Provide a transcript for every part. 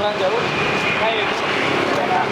jalan jauh kayak karena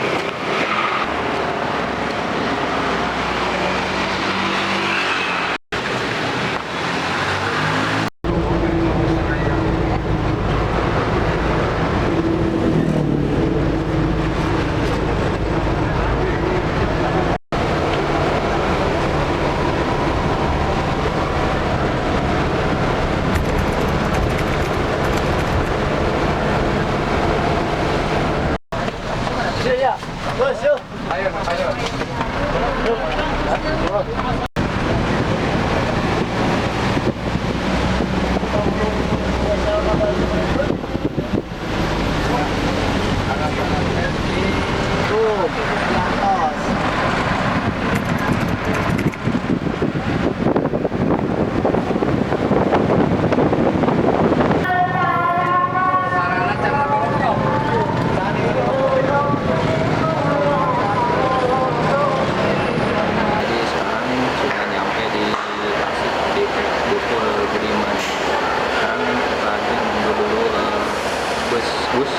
bus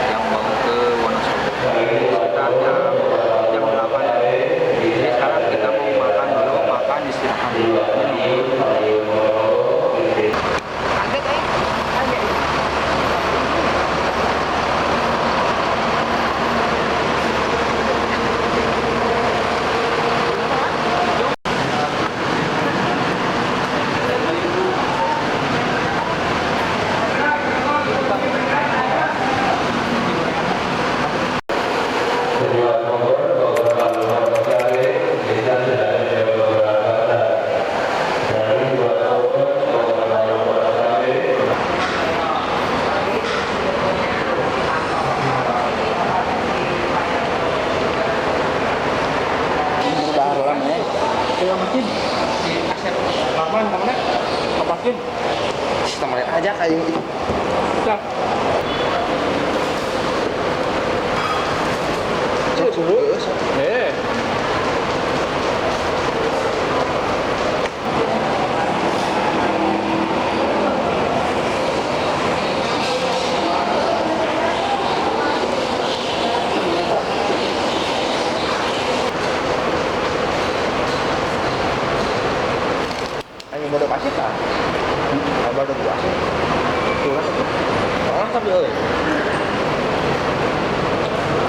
yang mau ke Wonosobo sekitar jam 8. Jadi sekarang kita mau makan dulu, makan istirahat dulu. Nomornya aja kayak ini. Suruh. Ayo bodoh pasti kan? Bodoh buah sih. Kurang tuh. Orang tapi euy.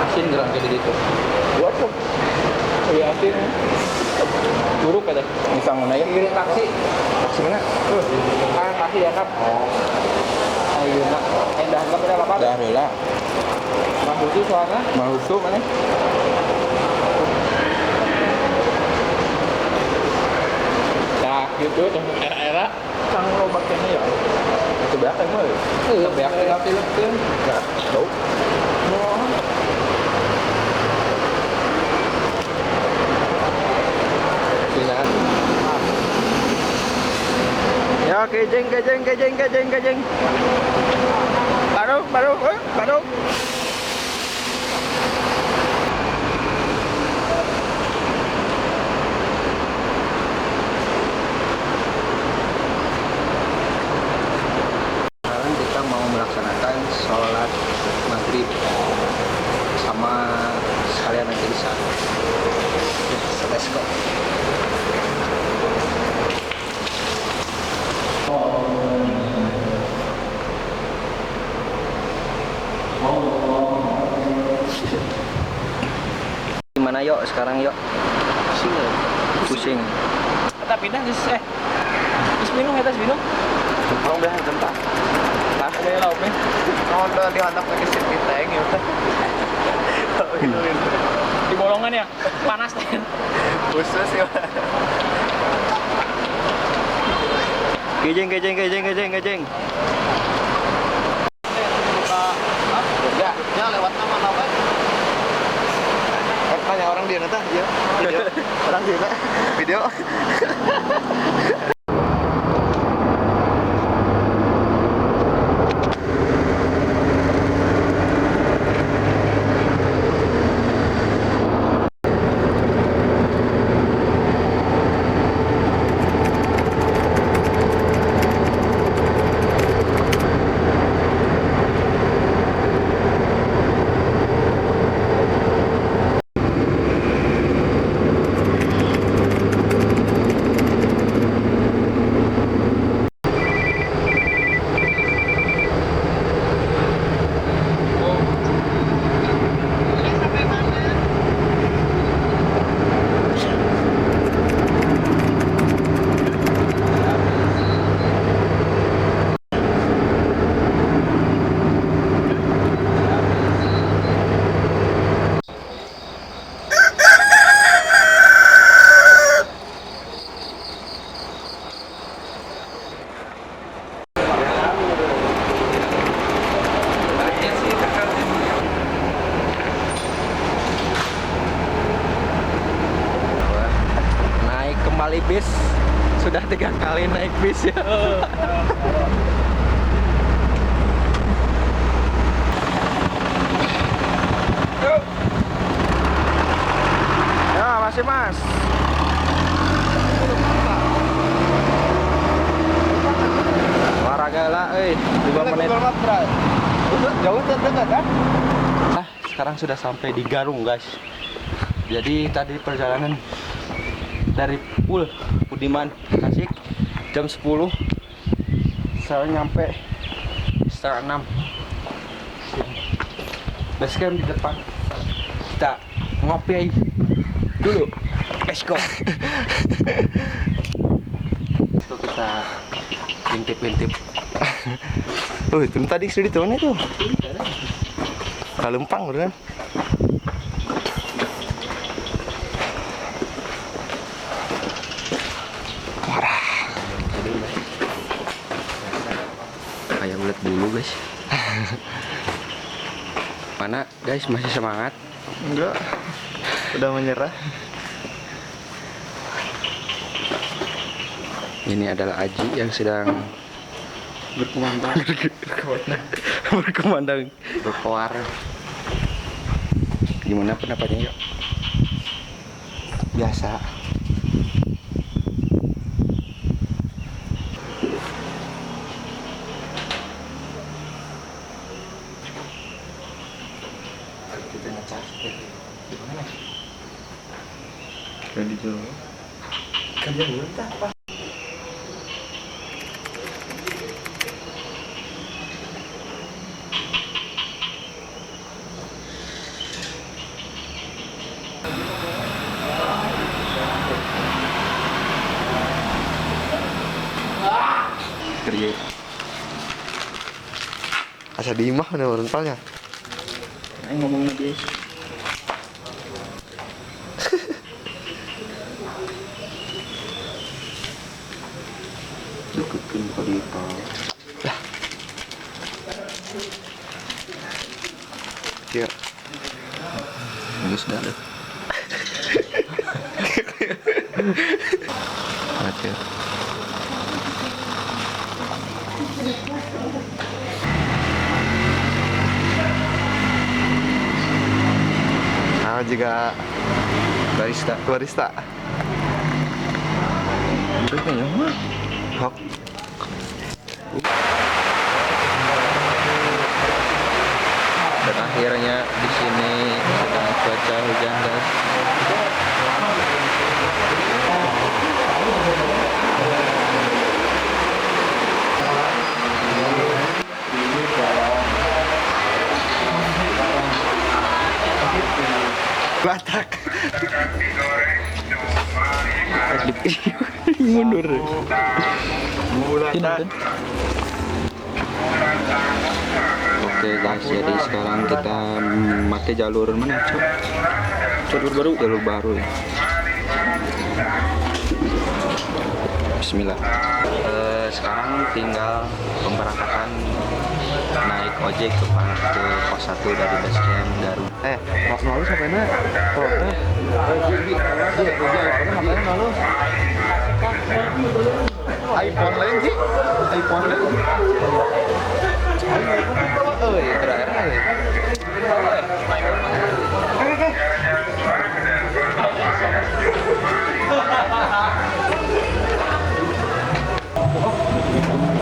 Asin gerang jadi gitu. Buat tuh. Iya asin. Buruk ada. Bisa mana ya? Kirim taksi. Taksi mana? Taksi ya kap. Ayo nak. Dah enggak ada apa-apa. Dah heula. Mah khusus soalnya. Mah khusus mana? Gitu tuh era-era sang lobak kayaknya ya itu beak kan mah beak tinggal pilihkan nggak tahu pilihan ya kejeng baru kita mau melaksanakan sholat maghrib sama sekalian nanti isya. Let's go. Gimana yuk sekarang yuk? Pusing. Kita pindah guys minum minum. Mau udah bentar. Ada lauk nih. Mau udah dihantam pakai sipit teng ya. Di bolongan ya? Panas teh. Khusus ya. Gejeng. Ya lewat nama apa? Tanya orang dia nata dia. Video. Orang dia video. 3 kali naik bis ya. Ya masih mas. Olahraga lah, 2 menit. Jauh terdekat kan? Sekarang sudah sampai di Garung guys. Jadi tadi perjalanan dari Budiman Tasik jam 10. Saya nyampe setengah 6. Base camp di depan. Kita ngopi dulu. Let's go. Itu kita intip-intip. Oh itu tadi sudah dituan itu. Kalempang kan? Parah. Kayak ulet bulu guys. Mana guys, masih semangat? Enggak. Udah menyerah. Ini adalah Aji yang sedang berkumandang. Berkoar. Gimana pendapatnya yuk? Biasa. Kita ngecas gimana? Jadi dulu. Kerja dulu apa? Kerja. Asa di imah nih rentalnya. Ayo ngomongnya guys. Deketin Kodito. Lah. Iya. Ini sudah ada. Oke. Nah juga barista. Itu kayaknya mah. Hok. Dan akhirnya di sini sedang cuaca hujan guys. Batak. Mundur. Batak. Oke guys, jadi sekarang kita pakai jalur mana? Jalur baru ya. Bismillah. Sekarang tinggal pemberangkatan naik ojek ke pos 1 dari base camp Garung. Lalu sampai na protes. iPhone lain sih. iPhone lain. Oh iya, terakhir.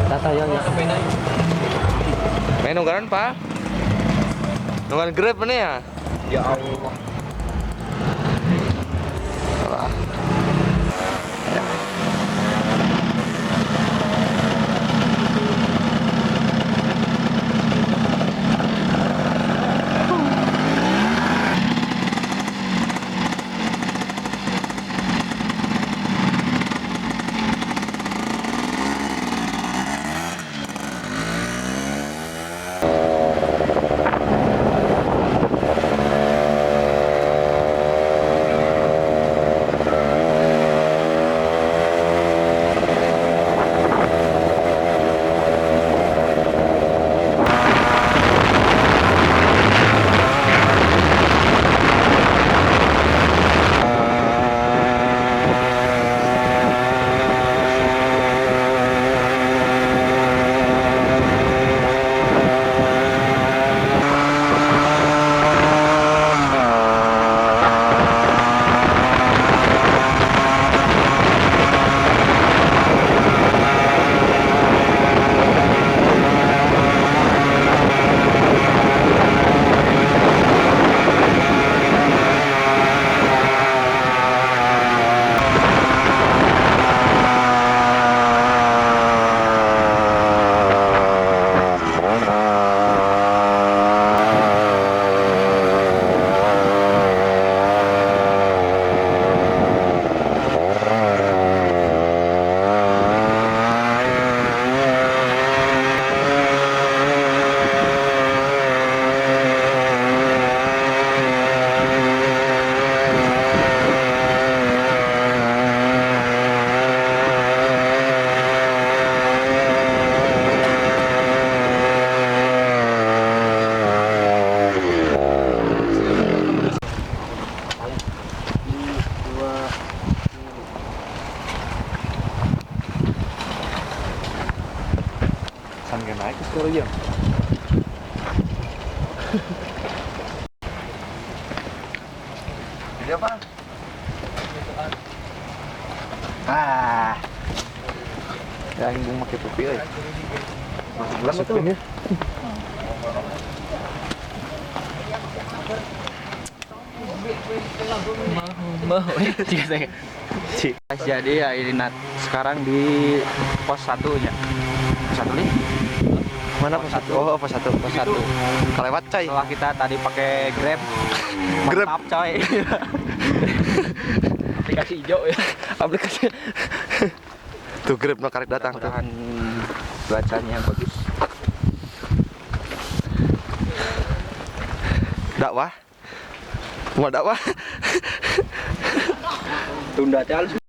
Tata yang Main nunggaran pak? Nunggaran Grab mana ya? ya Allah. Jadi apa? Ah. Ya yang pakai topi euy. Masuk gelas itu. Mau jika saya. Jadi ya ini sekarang di pos 1 nya. Pos 1 nih. Mana pos 1? Oh, pos 1. Pos 1. Kelewat coy. Setelah kita tadi pakai Grab. Grab. Mantap coy. Aplikasi hijau ya. Aplikasi. Tuh Grab no karek datang tuh. Mudah-mudahan cuacanya bagus. Dakwah. Mau dakwah. Tunda aja halus.